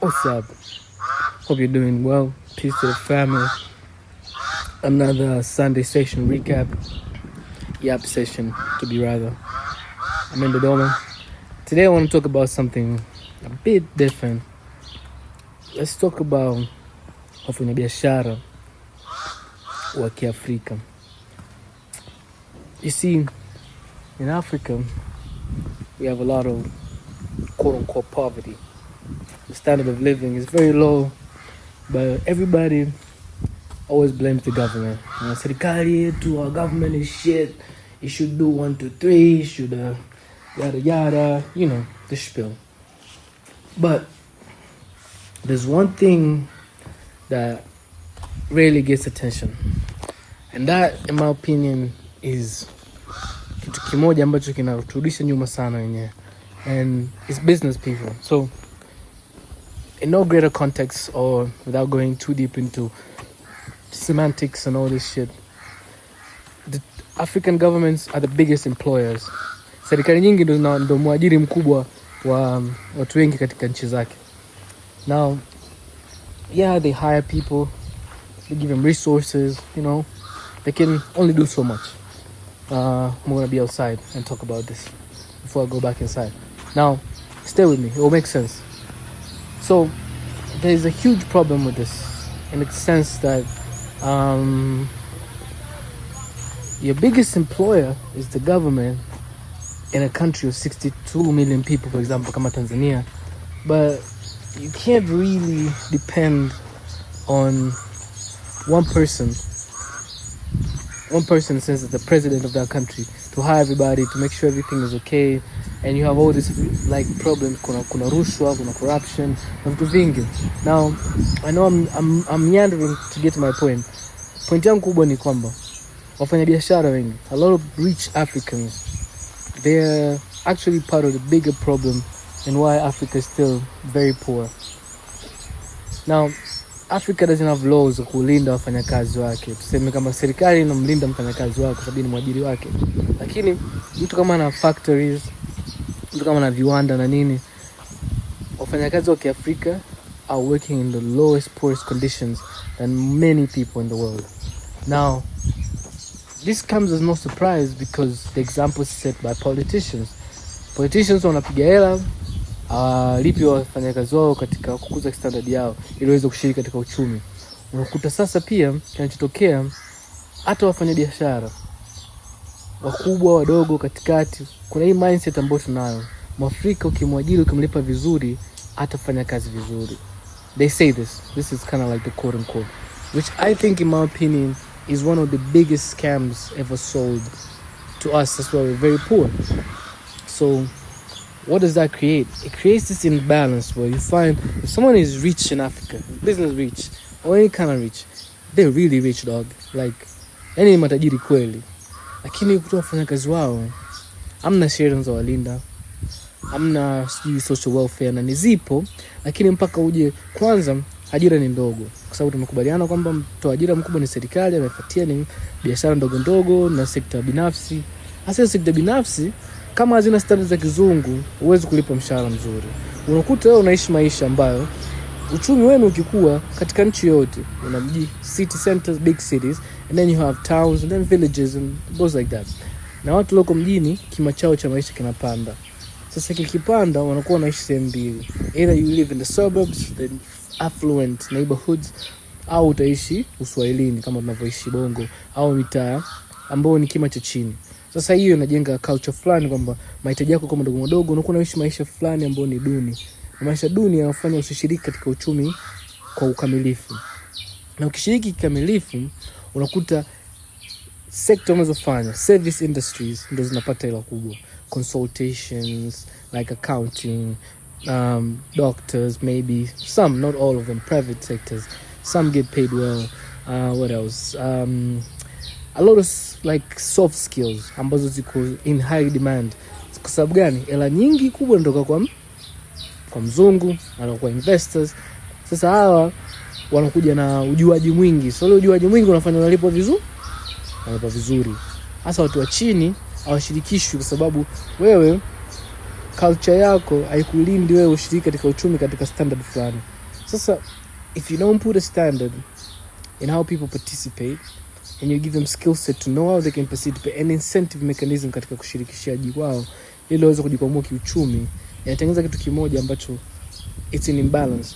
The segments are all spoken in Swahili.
What's up? Hope you're doing well. Peace to the family. Another Sunday session recap. Yap session, to be rather. I'm in Dodoma. Today I want to talk about something a bit different. Let's talk about wafanyabiashara wa Kiafrika. You see, in Africa, we have a lot of quote-unquote poverty. The standard of living is very low, but everybody always blames the government. Serikali yetu, our government is shit. It should do 1, 2, 3. Should yada yada. You know the spiel. But there's one thing that rarely gets attention, and that, in my opinion, is kitu kimoja ambacho kinaturudisha nyuma sana wenyewe, and it's business people. So in no greater context, or without going too deep into semantics and all this shit, the African governments are the biggest employers. Serikali nyingi ndo mwajiri mkubwa wa watu wengi katika nchi zake. Now, yeah, they hire people, they give them resources, you know, they can only do so much. I'm gonna be outside and talk about this before I go back inside. Now, stay with me, it will make sense. So, there's a huge problem with this, in the sense that your biggest employer is the government in a country of 62 million people, for example, kama Tanzania. But you can't really depend on one person since it's the president of that country, to hire everybody, to make sure everything is okay. And you have all this like problems, kuna rushwa, kuna corruption, na vitu vingi. Now, I know I'm meandering to get to my point. Point yangu kubwa ni kwamba wafanyabiashara wengi, a lot of rich Africans, they're actually part of the bigger problem and why Africa is still very poor. Now, Africa doesn't have laws za kulinda wafanyakazi wake. Tuseme kama serikali inamlinda mfanyakazi wake kwa sababu ni mwajiri wake. Lakini mtu kama na factories, mtu kama na viwanda na nini, wafanyakazi wa Kiafrika are working in the lowest, poorest conditions than many people in the world. Now, this comes as no surprise because the example is set by politicians. Politicians wanapiga hela lipi wafanyakazi wao katika kukuza standard yao ili waweze kushiriki katika uchumi. Unakuta sasa pia kinachotokea, hata wafanyabiashara wakubwa, wadogo, katikati, kuna hii mindset ambayo tunayo. Mwafrika ukimwajiri, ukimlipa vizuri, atafanya kazi vizuri. They say this is kind of like the quote unquote, which I think, in my opinion, is one of the biggest scams ever sold to us. That's why we're very poor. So what does that create? It creates this imbalance where you find if someone is rich in Africa, business rich, or any kind of rich, they're really rich, dog. Like, any matajiri kweli. Lakini kutoa wafanyakazi wao, hamna sheria za walinda, hamna social welfare, na nizipo, lakini mpaka uje kwanza, ajira ni ndogo. Kwa sababu tumekubaliana kwamba mtoa ajira mkubwa ni serikali, amefuatia ni biashara ndogo ndogo na sekta binafsi. Hasa sekta binafsi, kama hazina standards za kizungu, huwezi kulipa mshahara mzuri. Unakuta wewe unaishi maisha ambayo uchumi wenu ukikua katika nchi yote, una mji, city centers, big cities, and then you have towns and then villages and it goes like that. Na watu loko mjini, kima chao cha maisha kinapanda. Sasa kikipanda, wanakuwa wanaishi sehemu mbili. Either you live in the suburbs, the affluent neighborhoods, au utaishi uswahilini kama tunavyoishi Bongo, au mitaa ambao ni kima cha chini. Sasa hiyo inajenga culture fulani kwamba mahitaji yako kama ndogo ndogo, unakuwa unaishi maisha fulani ambayo ni duni. Na maisha duni yanafanya usishiriki katika uchumi kwa ukamilifu. Na ukishiriki kikamilifu, unakuta sector unazofanya, service industries, ndio zinapata hela kubwa. Consultations, like accounting, doctors, maybe some, not all of them, private sectors. Some get paid well. What else? A lot of like soft skills ambazo ziko in high demand. Kwa sababu gani? Hela nyingi kubwa ndoka kwa mzungu, na kwa investors. Sasa hawa wanakuja na ujuaji mwingi. So ile ujuaji mwingi unafanya unalipwa vizuri. Hasa watu wa chini hawashirikishwi kwa sababu wewe culture yako haikulindi wewe ushiriki katika uchumi katika standard fulani. Sasa if you don't put a standard in how people participate and you give them skill set to know how they can participate and incentive mechanism katika kushirikishaji wao ili waweze kujikwamua kiuchumi, inatengeneza kitu kimoja ambacho it's an imbalance.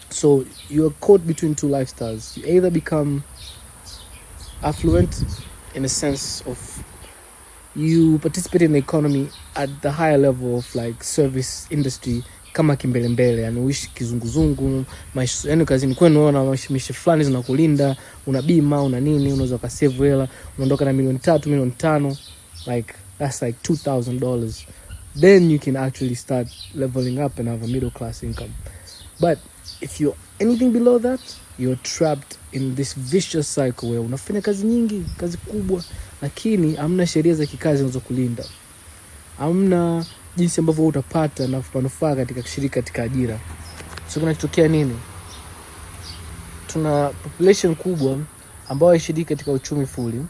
So you are caught between two lifestyles. You either become affluent in a sense of you participate in the economy at the higher level of like service industry kama kimbelembele, yani uishi kizunguzungu, maisha yani kazini kwenu unaona maisha fulani zinakulinda, una bima, una nini, unaweza kusave hela, unaondoka na $3 million, $5 million, like that's like $2,000. Then you can actually start leveling up and have a middle class income. But if you're anything below that, you're trapped in this vicious cycle where unafanya kazi nyingi, kazi kubwa, lakini hamna sheria za kikazi zinazokulinda. Hamna jinsi ambavyo utapata na manufaa katika kushiriki katika ajira. So kinachotokea nini? Tuna population kubwa ambayo haishiriki katika uchumi fully.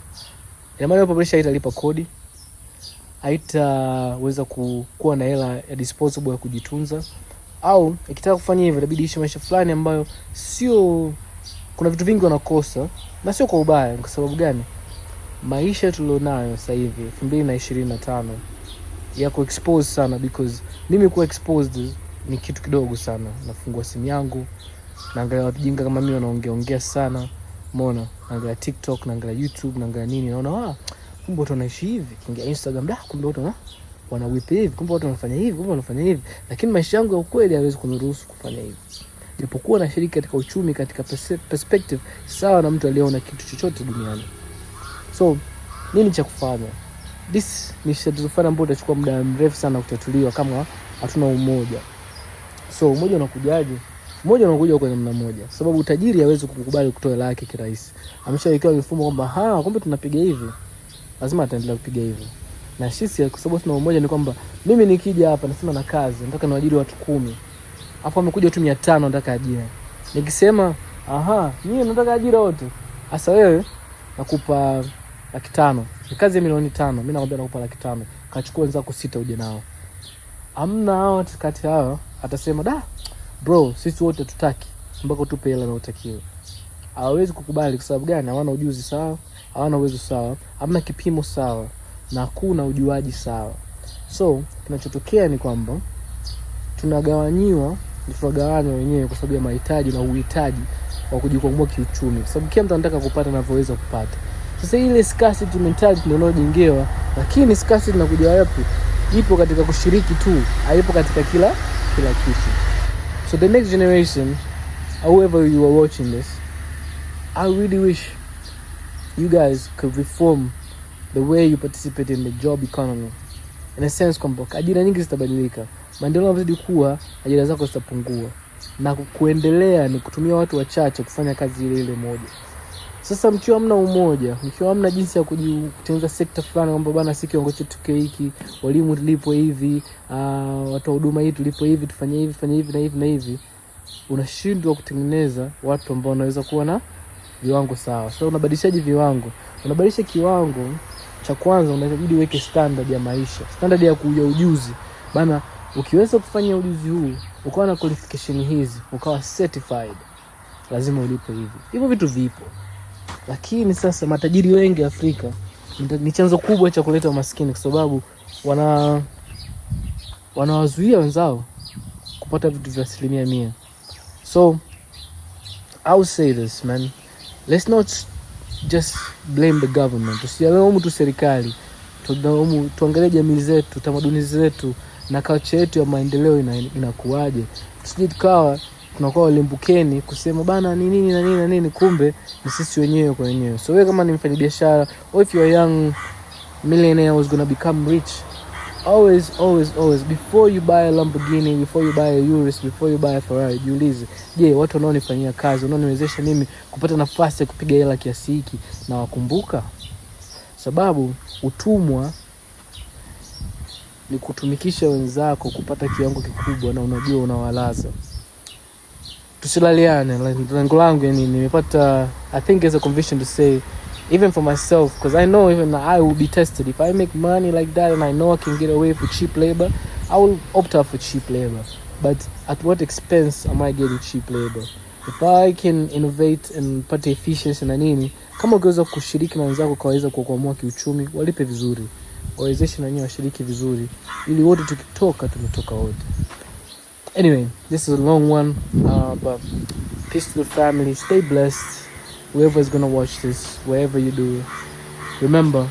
Ina maana population haitalipa kodi, haitaweza kuwa na hela ya disposable ya kujitunza, au ikitaka kufanya hivyo inabidi ishi maisha fulani ambayo sio, kuna vitu vingi wanakosa, na sio kwa ubaya. Kwa sababu gani? Maisha tulionayo sasa hivi 2025 yako exposed sana, because mimi kuwa exposed ni kitu kidogo sana. Nafungua simu yangu, naangalia watu jinga kama mimi wanaongea sana, umeona, naangalia TikTok, naangalia YouTube, naangalia nini, naona kumbe watu wanaishi hivi. Kingia Instagram, kumbe watu wana whip hivi, kumbe watu wanafanya hivi, kumbe wanafanya hivi. Lakini maisha yangu ya ukweli hawezi kuniruhusu kufanya hivi. Japokuwa nashiriki katika uchumi katika perspective sawa na mtu aliyeona kitu chochote duniani. So nini cha kufanya? This ni shida ambayo itachukua muda mrefu sana kutatuliwa kama hatuna umoja. So umoja unakujaje? Umoja unakuja kwa namna moja, sababu utajiri hawezi kukubali kutoa hela yake kirahisi. Ameshawekewa mifumo kwamba kumbe tunapiga hivi, lazima ataendelea kupiga hivi. Na sisi kwa sababu tuna umoja ni kwamba mimi nikija hapa nasema na kazi nataka niwaajiri watu 10, hapo amekuja tu 500 nataka ajira. Nikisema mimi nataka ajira wote, hasa wewe nakupa 500,000, ni kazi ya $5,000,000, mimi nakwambia nakupa 500,000, kachukua wenzako 6 uje nao. Amna hao kati hao atasema bro sisi wote tutaki mpaka tupe hela na utakiwe. Hawezi kukubali. Kwa sababu gani? Hawana ujuzi sawa, hawana uwezo sawa, hamna kipimo sawa, na hakuna ujuaji sawa. So kinachotokea ni kwamba tunagawanywa wenyewe kwa sababu ya mahitaji na uhitaji wa kujikwamua kiuchumi, kwa sababu kila mtu anataka kupata anavyoweza kupata. Sasa ile scarcity mentality ndio inayojengewa, lakini scarcity inakuja wapi? Ipo katika kushiriki tu, haipo katika kila kitu. So the next generation, however you are watching this, I really wish you guys could reform the way you participate in the job economy. In a sense kwamba ajira nyingi zitabadilika, maendeleo yanazidi kuwa, ajira zako zitapungua, na kuendelea ni kutumia watu wachache kufanya kazi ile moja. Sasa mkiwa hamna umoja, mkiwa hamna jinsi ya kutengeneza sekta fulani kwamba bana sisi kiwango chetu hiki, walimu tulipo hivi, watu huduma hii tulipo hivi, tufanye hivi, fanye hivi na hivi na hivi, unashindwa kutengeneza watu ambao wanaweza kuwa na viwango sawa. So unabadilishaje viwango? Unabadilisha kiwango cha kwanza, unabidi uweke standard ya maisha, standard ya kuja ujuzi. Bana ukiweza kufanya ujuzi huu, ukawa na qualification hizi, ukawa certified, lazima ulipo hivi. Hivyo vitu vipo. Lakini sasa matajiri wengi Afrika ni chanzo kubwa cha kuleta umaskini, kwa sababu wanawazuia wenzao kupata vitu vya 100%. So I would say this, man, let's not just blame the government. Tusialaumu tu serikali, tuangalie jamii zetu, tamaduni zetu na culture yetu ya maendeleo inakuaje. Tusije tukawa tunakuwa walembukeni kusema bana ni nini na nini na nini, kumbe ni sisi wenyewe kwa wenyewe. So wewe kama ni mfanyabiashara, or if you're a young millionaire who's going to become rich, always before you buy a Lamborghini, before you buy a Urus, before you buy a Ferrari, jiulize, je, watu wanaonifanyia kazi, wanaoniwezesha mimi kupata nafasi ya kupiga hela kiasi hiki na wakumbuka? Sababu utumwa ni kutumikisha wenzako kupata kiwango kikubwa na unajua unawalaza. Tusilaliane. Lengo langu nimepata, I think as a conviction to say, even for myself, because I know even I will be tested. If I make money like that and I know I can get away with cheap labor, I will opt out for cheap labor. But at what expense am I getting cheap labor? If I can innovate and pata efficiency na nini, kama ukiweza kushiriki na wenzako kaweza kukwamua kiuchumi, walipe vizuri, wawezeshe na nyinyi washiriki vizuri, ili wote tukitoka tumetoka wote. Anyway, this is a long one, but peace to the family. Stay blessed. Whoever is gonna watch this, wherever you do, remember,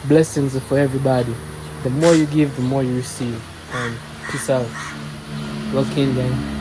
blessings are for everybody. The more you give, the more you receive. And peace out. Lock in, gang.